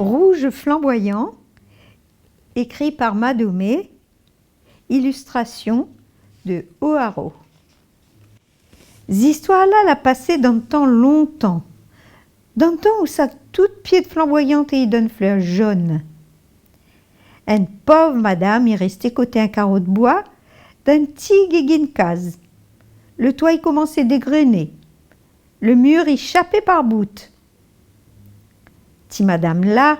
rouge flamboyant, écrit par Madomé, illustration de O'Haraud. Z'histoire-là l'a passé dans le temps longtemps, dans le temps où sa toute pied de flamboyante et y donne fleurs jaunes. Une pauvre madame y restait côté un carreau de bois d'un petit guéguine case. Le toit y commençait dégrener, le mur y chapait par bout. Ti madame là,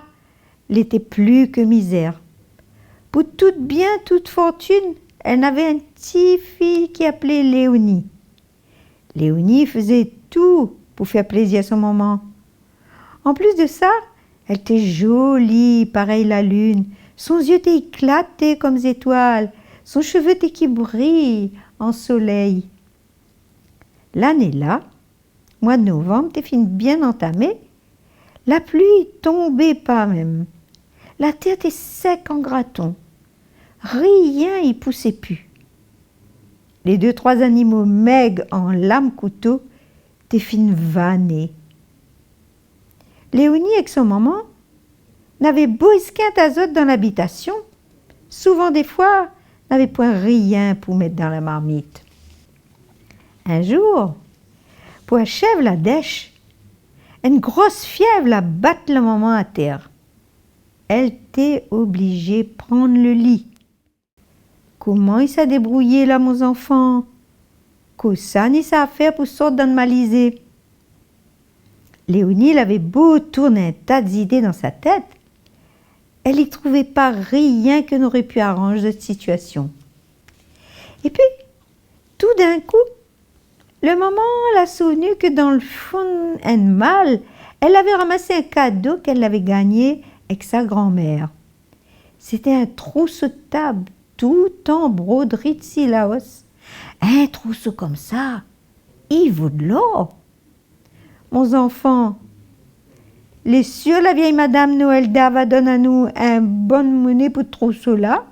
l'était plus que misère. Pour toute bien, toute fortune, elle n'avait une petite fille qui appelait Léonie. Léonie faisait tout pour faire plaisir à son maman. En plus de ça, elle était jolie, pareil la lune. Son yeux était éclaté comme des étoiles. Son cheveu était qui brille en soleil. L'année-là, mois de novembre, t'es fini bien entamé. La pluie tombait pas même. La terre était sec en graton. Rien y poussait plus. Les 2-3 animaux maigres en lame-couteau t'es fines vannées. Léonie avec son maman n'avait beau esquin d'azote dans l'habitation. Souvent des fois, n'avait point rien pour mettre dans la marmite. Un jour, pour achever la dèche, une grosse fièvre la batte la maman à terre. Elle était obligée de prendre le lit. Comment il s'est débrouillé là, mon enfant? Que ça ni ça à faire pour sortir dans le malisé. Léonie, elle avait beau tourner un tas d'idées dans sa tête, elle n'y trouvait pas rien que n'aurait pu arranger cette situation. Et puis, tout d'un coup, le maman l'a souvenu que dans le fond d'un mal, elle avait ramassé un cadeau qu'elle avait gagné avec sa grand-mère. C'était un trousseau de table tout en broderie de silaos. Un trousseau comme ça, il vaut de l'or. Mon enfant, les sûrs la vieille madame Noëlda va donner à nous un bonne monnaie pour ce trousseau-là.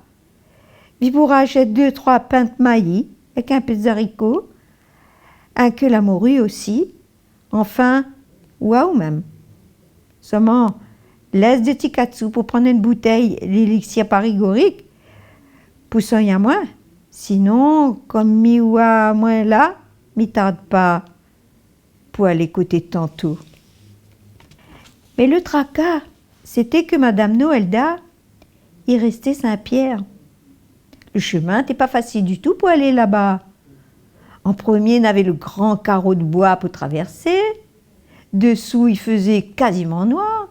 Puis pour acheter 2-3 pains de maïs avec un peu de haricots, un que la morue aussi. Enfin, waouh même. Seulement, laisse de tikatsu pour prendre une bouteille d'élixir parigorique. Poussons y à moins. Sinon, comme mi ouah moins là, mi tarde pas pour aller côté tantôt. Mais le tracas, c'était que madame Noëlda, il restait Saint-Pierre. Le chemin n'était pas facile du tout pour aller là-bas. En premier, il y avait le grand carreau de bois pour traverser. Dessous, il faisait quasiment noir.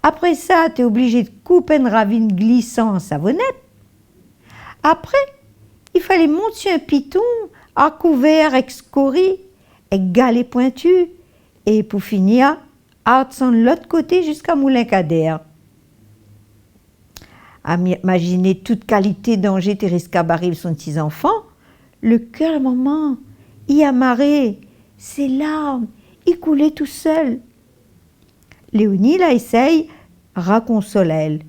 Après ça, tu es obligé de couper une ravine glissant en savonnette. Après, il fallait monter un piton à couvert avec scorie, avec galets pointus. Et pour finir, de l'autre côté jusqu'à Moulin-Cadère. Imaginez toute qualité danger Thérèse Cabaret son petits enfants. Le cœur, maman, y amarré, ses larmes, y coulait tout seul. Léonie, là, essaye, raconsole elle.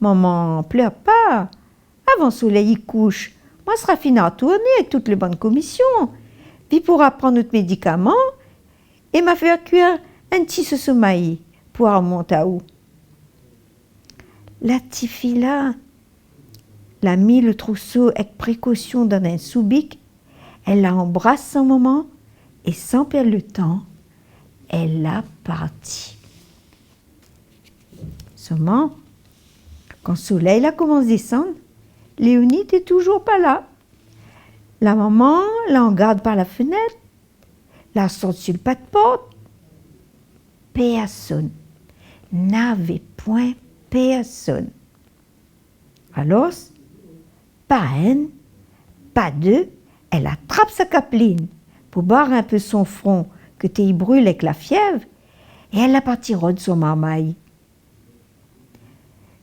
Maman, pleure pas. Avant le soleil y couche, moi sera fini à tourner avec toutes les bonnes commissions. Puis pourra prendre notre médicament et m'a fait cuire un petit sauce-maïs pour remonter à où. La petite fille là, l'a mis le trousseau avec précaution dans un soubic, elle l'a embrassé un moment et sans perdre le temps, elle l'a partie. Seulement, quand le soleil là commence à descendre, Léonie n'était toujours pas là. La maman la regarde par la fenêtre, la sort sur le pas de porte. Personne. N'avait point personne. Alors, pas un, pas deux, elle attrape sa capeline pour boire un peu son front que t'y brûle avec la fièvre et elle la partira de son marmaille.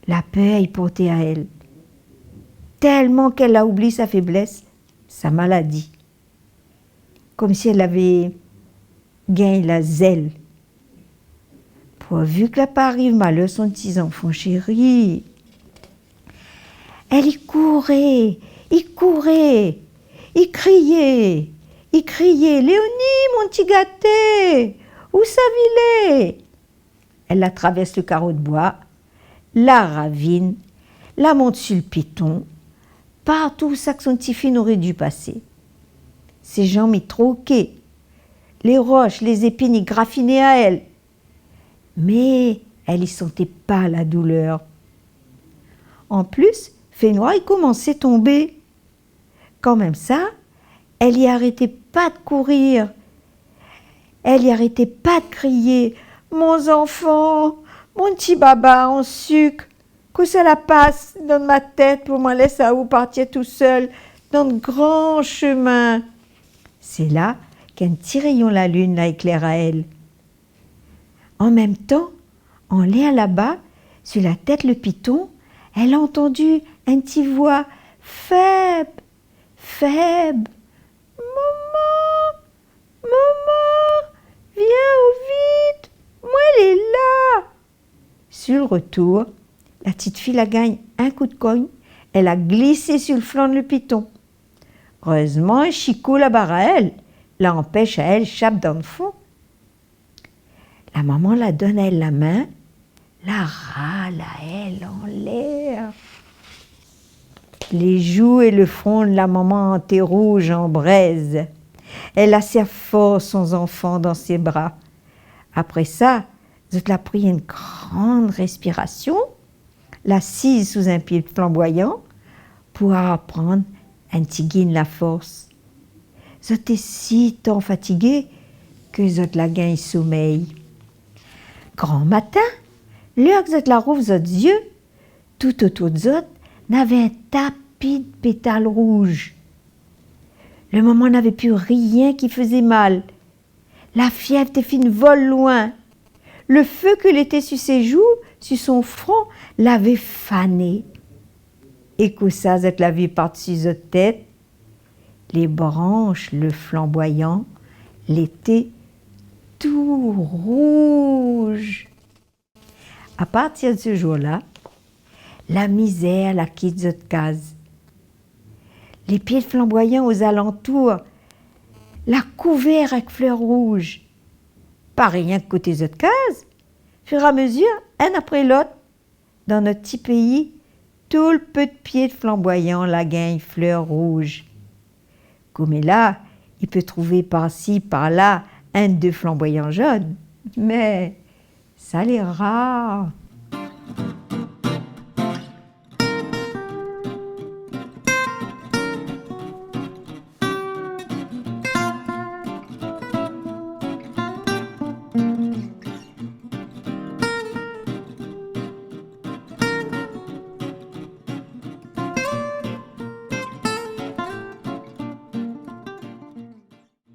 La peur y portait à elle, tellement qu'elle a oublié sa faiblesse, sa maladie. Comme si elle avait gagné la zèle. Pourvu que la pas arrive malheur son petit enfant chéri. Elle y courait, y criait, Léonie, mon petit gâté, où ça vilait? Elle la traverse le carreau de bois, la ravine, la monte sur le piton, partout où ça que son petit fille aurait dû passer. Ses jambes y troquaient, les roches, les épines y graffinaient à elle. Mais elle y sentait pas la douleur. En plus, Fénois y commençait à tomber. Quand même ça, elle y arrêtait pas de courir. Elle y arrêtait pas de crier « Mon enfant, mon petit baba en sucre, que ça la passe dans ma tête pour me laisser à où partir tout seul dans de grands chemins. » C'est là qu'un petit rayon la lune la éclaire à elle. En même temps, en l'air là-bas, sur la tête le piton, elle a entendu un petit voix faible, faible. « Maman, maman, viens au vite, moi elle est là. » Sur le retour, la petite fille la gagne un coup de cogne, elle a glissé sur le flanc de le piton. Heureusement, Chico la barre à elle, la empêche à elle chape dans le fond. La maman la donne à elle la main, la râle à elle en l'air. Les joues et le front de la maman étaient rouges en braise. Elle a serré fort son enfant dans ses bras. Après ça, elle a pris une grande respiration, l'assise sous un pied flamboyant pour apprendre un petit guine la force. J'étais si tant fatiguée que je la gagne sommeil. Grand matin, l'heure que je la rouvre les yeux, tout autour de zot n'avait un tapis de pétales rouges. Le maman n'avait plus rien qui faisait mal. La fièvre était fine vole loin. Le feu qu'il était sur ses joues, sur son front, l'avait fané. Et que ça, cette la vie par-dessus sa tête, les branches, le flamboyant, l'étaient tout rouge. À partir de ce jour-là, la misère la quitte cette case. Les pieds flamboyants aux alentours la couverts avec fleurs rouges. Pas rien que côté cette case. Fur et à mesure, un après l'autre, dans notre petit pays, tout le peu de pieds de flamboyants la gagne fleurs rouges. Comme là, il peut trouver par-ci, par-là, un de flamboyants jaunes, mais ça l'est rare.